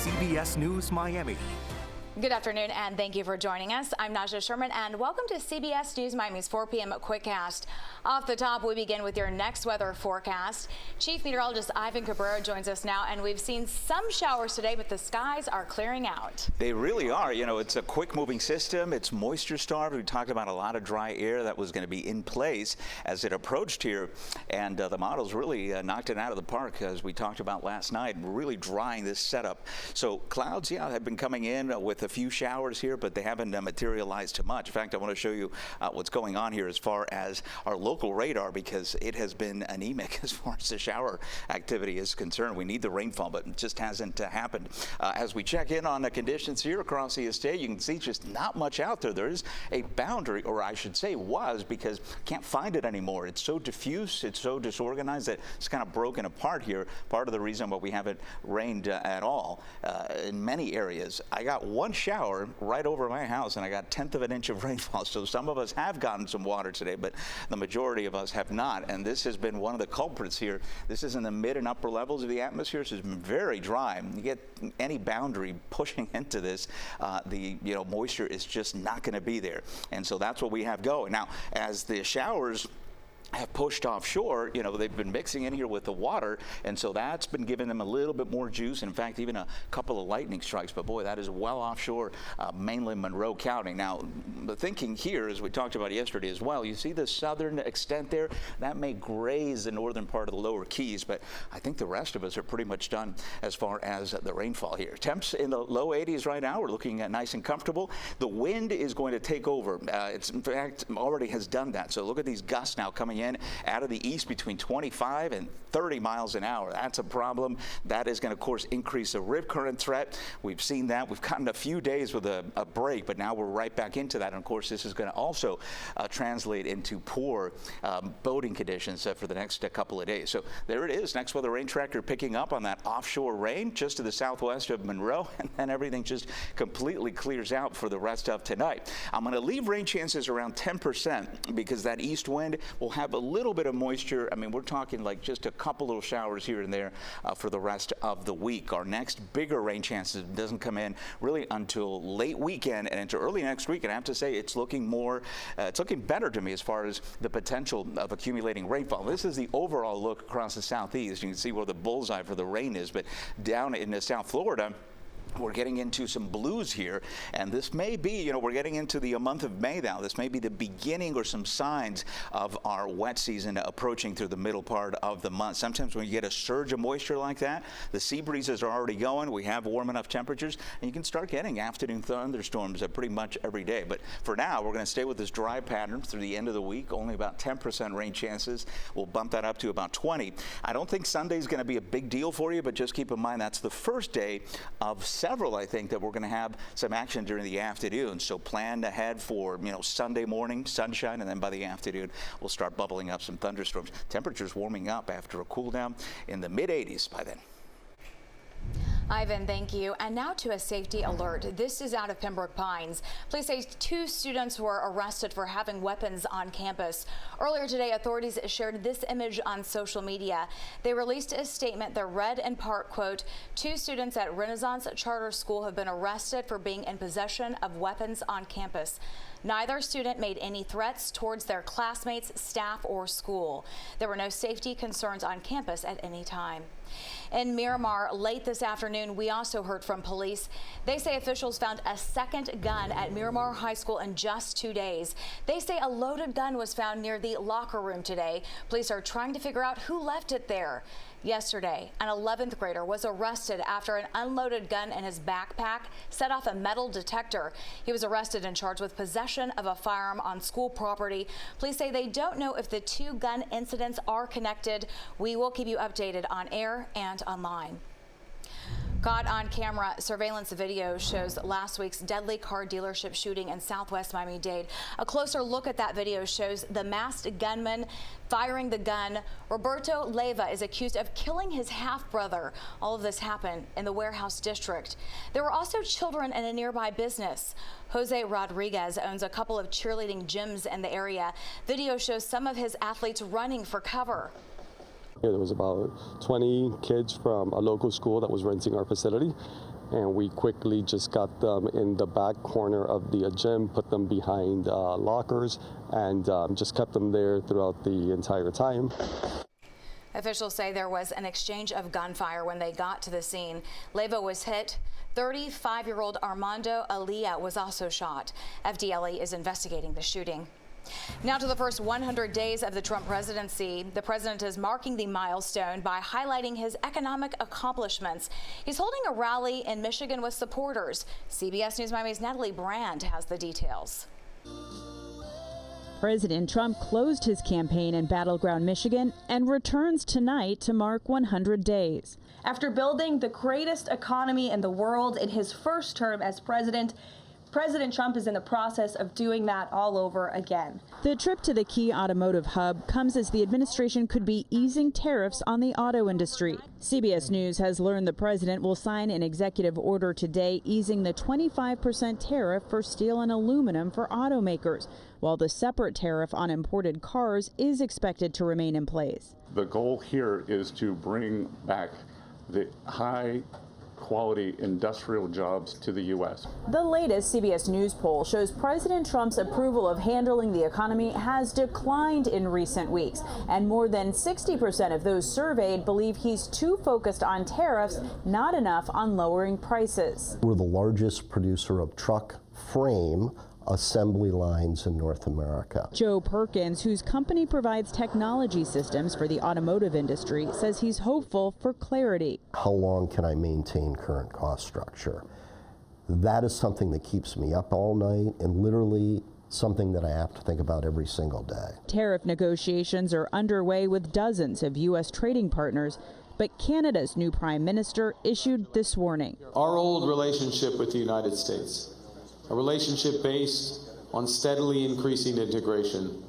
CBS News Miami. Good afternoon and thank you for joining us. I'm Naja Sherman and welcome to CBS News Miami's 4 p.m. Quickcast. Off the top, we begin with your next weather forecast. Chief Meteorologist Ivan Cabrera joins us now, and we've seen some showers today, but the skies are clearing out. They really are. You know, it's a quick moving system. It's moisture starved. We talked about a lot of dry air that was going to be in place as it approached here, and the models really knocked it out of the park, as we talked about last night, really drying this setup. So clouds, yeah, have been coming in with a few showers here, but they haven't materialized too much. In fact, I want to show you what's going on here as far as our local radar, because it has been anemic as far as the shower activity is concerned. We need the rainfall, but it just hasn't happened. As we check in on the conditions here across the estate, you can see just not much out there. There is a boundary, or I should say was, because can't find it anymore. It's so diffuse, it's so disorganized that it's kind of broken apart here. Part of the reason why we haven't rained at all in many areas. I got one shower right over my house, and I got 1/10 of an inch of rainfall. So some of us have gotten some water today, but the majority of us have not. And this has been one of the culprits here. This is in the mid and upper levels of the atmosphere, so it's been very dry. You get any boundary pushing into this, the moisture is just not going to be there. And so that's what we have going. Now, as the showers have pushed offshore, they've been mixing in here with the water, and so that's been giving them a little bit more juice. In fact, even a couple of lightning strikes, but boy, that is well offshore, mainly Monroe County. Now, the thinking here, as we talked about yesterday as well, you see the southern extent there, that may graze the northern part of the lower Keys, but I think the rest of us are pretty much done as far as the rainfall here. Temps in the low 80s right now. We're looking at nice and comfortable. The wind is going to take over. It's in fact already has done that. So look at these gusts now coming in out of the east between 25 and 30 miles an hour. That's a problem. That is going to, of course, increase the rip current threat. We've seen that. We've gotten a few days with a break, but now we're right back into that. And of course, this is going to also translate into poor boating conditions for the next couple of days. So there it is. Next weather rain tracker picking up on that offshore rain just to the southwest of Monroe, and then everything just completely clears out for the rest of tonight. I'm going to leave rain chances around 10% because that east wind will have a little bit of moisture. I mean, we're talking like just a couple little showers here and there for the rest of the week. Our next bigger rain chances doesn't come in really until late weekend and into early next week. And I have to say, it's looking better to me as far as the potential of accumulating rainfall. This is the overall look across the southeast. You can see where the bullseye for the rain is, but down in South Florida, we're getting into some blues here, and this may be, we're getting into the month of May now. This may be the beginning or some signs of our wet season approaching through the middle part of the month. Sometimes when you get a surge of moisture like that, the sea breezes are already going. We have warm enough temperatures, and you can start getting afternoon thunderstorms pretty much every day. But for now, we're going to stay with this dry pattern through the end of the week. Only about 10% rain chances. We'll bump that up to about 20. I don't think Sunday's going to be a big deal for you, but just keep in mind that's the first day of several, I think, that we're going to have some action during the afternoon. So plan ahead for, Sunday morning, sunshine, and then by the afternoon, we'll start bubbling up some thunderstorms. Temperatures warming up after a cool down in the mid 80s by then. Ivan, thank you. And now to a safety alert. This is out of Pembroke Pines. Police say 2 students were arrested for having weapons on campus. Earlier today, authorities shared this image on social media. They released a statement that read in part, quote, 2 students at Renaissance Charter School have been arrested for being in possession of weapons on campus. Neither student made any threats towards their classmates, staff, or school. There were no safety concerns on campus at any time. In Miramar, late this afternoon, we also heard from police. They say officials found a second gun at Miramar High School in just 2 days. They say a loaded gun was found near the locker room today. Police are trying to figure out who left it there. Yesterday, an 11th grader was arrested after an unloaded gun in his backpack set off a metal detector. He was arrested and charged with possession of a firearm on school property. Police say they don't know if the 2 gun incidents are connected. We will keep you updated on air and online. Caught on camera, surveillance video shows last week's deadly car dealership shooting in Southwest Miami-Dade. A closer look at that video shows the masked gunman firing the gun. Roberto Leyva is accused of killing his half-brother. All of this happened in the Warehouse District. There were also children in a nearby business. Jose Rodriguez owns a couple of cheerleading gyms in the area. Video shows some of his athletes running for cover. There was about 20 kids from a local school that was renting our facility, and we quickly just got them in the back corner of the gym, put them behind lockers, and just kept them there throughout the entire time. Officials say there was an exchange of gunfire when they got to the scene. Leyva was hit. 35-year-old Armando Alia was also shot. FDLE is investigating the shooting. Now to the first 100 days of the Trump presidency. The president is marking the milestone by highlighting his economic accomplishments. He's holding a rally in Michigan with supporters. CBS News Miami's Natalie Brand has the details. President Trump closed his campaign in battleground Michigan and returns tonight to mark 100 days. After building the greatest economy in the world in his first term as president, President Trump is in the process of doing that all over again. The trip to the key automotive hub comes as the administration could be easing tariffs on the auto industry. CBS News has learned the president will sign an executive order today easing the 25% tariff for steel and aluminum for automakers, while the separate tariff on imported cars is expected to remain in place. The goal here is to bring back the high quality industrial jobs to the U.S. The latest CBS News poll shows President Trump's approval of handling the economy has declined in recent weeks, and more than 60% of those surveyed believe he's too focused on tariffs, not enough on lowering prices. We're the largest producer of truck frame assembly lines in North America. Joe Perkins, whose company provides technology systems for the automotive industry, says he's hopeful for clarity. How long can I maintain current cost structure? That is something that keeps me up all night, and literally something that I have to think about every single day. Tariff negotiations are underway with dozens of U.S. trading partners, but Canada's new prime minister issued this warning. Our old relationship with the United States, a relationship based on steadily increasing integration,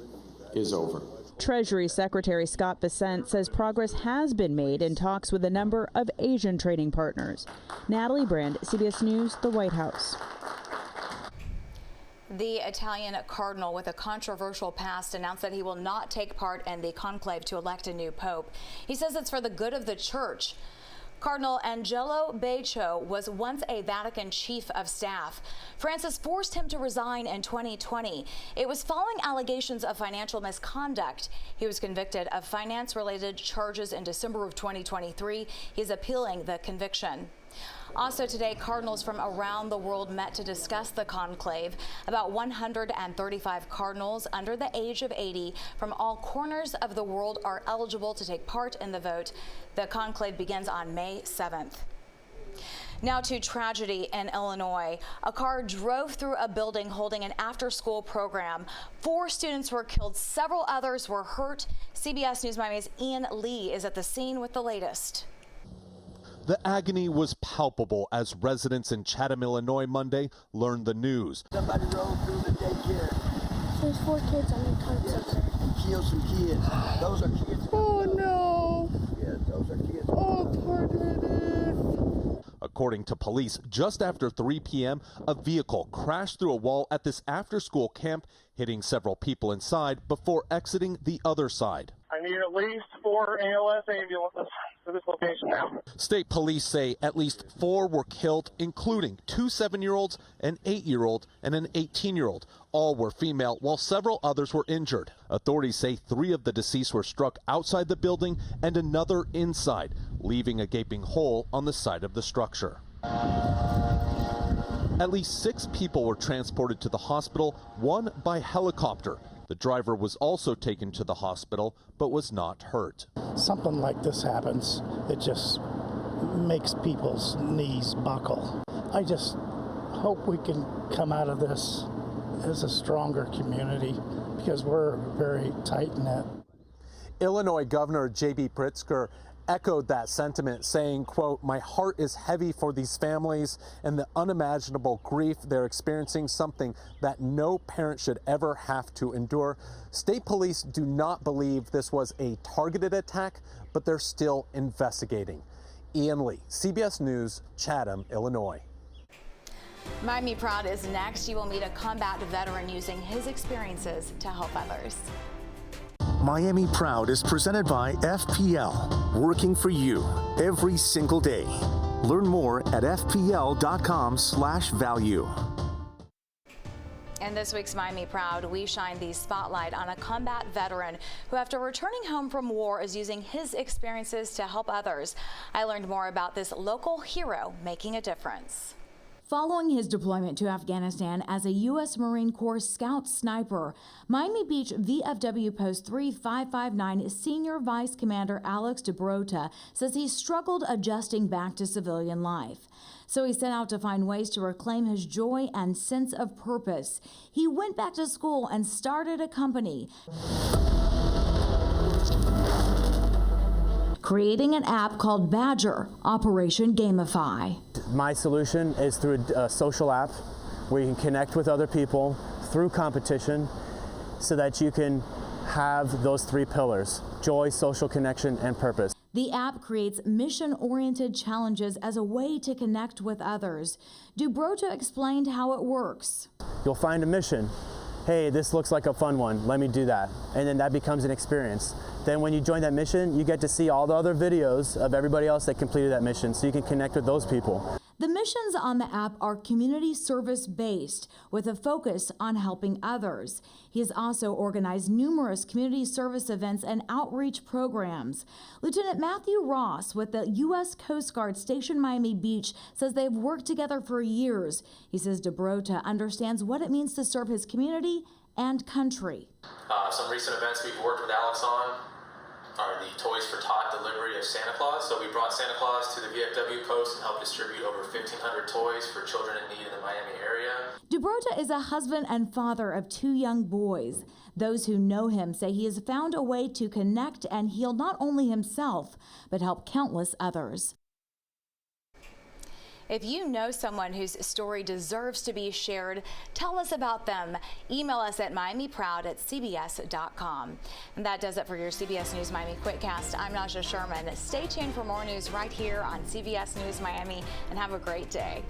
is over. Treasury Secretary Scott Bessent says progress has been made in talks with a number of Asian trading partners. Natalie Brand, CBS News, the White House. The Italian Cardinal, with a controversial past, announced that he will not take part in the Conclave to elect a new pope. He says it's for the good of the church. Cardinal Angelo Beccio was once a Vatican chief of staff. Francis forced him to resign in 2020. It was following allegations of financial misconduct. He was convicted of finance-related charges in December of 2023. He's appealing the conviction. Also today, cardinals from around the world met to discuss the conclave. About 135 cardinals under the age of 80 from all corners of the world are eligible to take part in the vote. The conclave begins on May 7th. Now to tragedy in Illinois. A car drove through a building holding an after-school program. 4 students were killed. Several others were hurt. CBS News Miami's Ian Lee is at the scene with the latest. The agony was palpable as residents in Chatham, Illinois Monday learned the news. Somebody rode through the daycare. There's 4 kids on the car. Killed some kids. Those are kids. Oh no. Yeah, those are kids. Oh, poor baby. According to police, just after 3 p.m., a vehicle crashed through a wall at this after-school camp, hitting several people inside before exiting the other side. I need at least 4 ALS ambulances to this location now. State police say at least 4 were killed, including 2 7-year-olds, an 8-year-old, and an 18-year-old. All were female, while several others were injured. Authorities say 3 of the deceased were struck outside the building and another inside, leaving a gaping hole on the side of the structure. At least 6 people were transported to the hospital, 1 by helicopter. The driver was also taken to the hospital, but was not hurt. Something like this happens, it just makes people's knees buckle. I just hope we can come out of this as a stronger community, because we're very tight-knit. Illinois Governor J.B. Pritzker echoed that sentiment, saying, quote, "My heart is heavy for these families and the unimaginable grief they're experiencing, something that no parent should ever have to endure." State police do not believe this was a targeted attack, but they're still investigating. Ian Lee, CBS News, Chatham, Illinois. Miami Proud is next. You will meet a combat veteran using his experiences to help others. Miami Proud is presented by FPL, working for you every single day. Learn more at fpl.com/value. In this week's Miami Proud, we shine the spotlight on a combat veteran who, after returning home from war, is using his experiences to help others. I learned more about this local hero making a difference. Following his deployment to Afghanistan as a U.S. Marine Corps scout sniper, Miami Beach VFW Post 3559 Senior Vice Commander Alex DeBrota says he struggled adjusting back to civilian life. So he set out to find ways to reclaim his joy and sense of purpose. He went back to school and started a company, creating an app called Badger, Operation Gamify. My solution is through a social app where you can connect with other people through competition so that you can have those three pillars: joy, social connection, and purpose. The app creates mission-oriented challenges as a way to connect with others. DeBrota explained how it works. You'll find a mission. Hey, this looks like a fun one. Let me do that. And then that becomes an experience. Then when you join that mission, you get to see all the other videos of everybody else that completed that mission, so you can connect with those people. The missions on the app are community service based with a focus on helping others. He has also organized numerous community service events and outreach programs. Lieutenant Matthew Ross with the U.S. Coast Guard Station Miami Beach says they've worked together for years. He says DeBrota understands what it means to serve his community and country. Some recent events we've worked with Alex on are the Toys for Tot delivery of Santa Claus. So we brought Santa Claus to the VFW post and helped distribute over 1,500 toys for children in need in the Miami area. DeBrota is a husband and father of 2 young boys. Those who know him say he has found a way to connect and heal not only himself, but help countless others. If you know someone whose story deserves to be shared, tell us about them. Email us at miamiproud@cbs.com. And that does it for your CBS News Miami Quickcast. I'm Naja Sherman. Stay tuned for more news right here on CBS News Miami, and have a great day.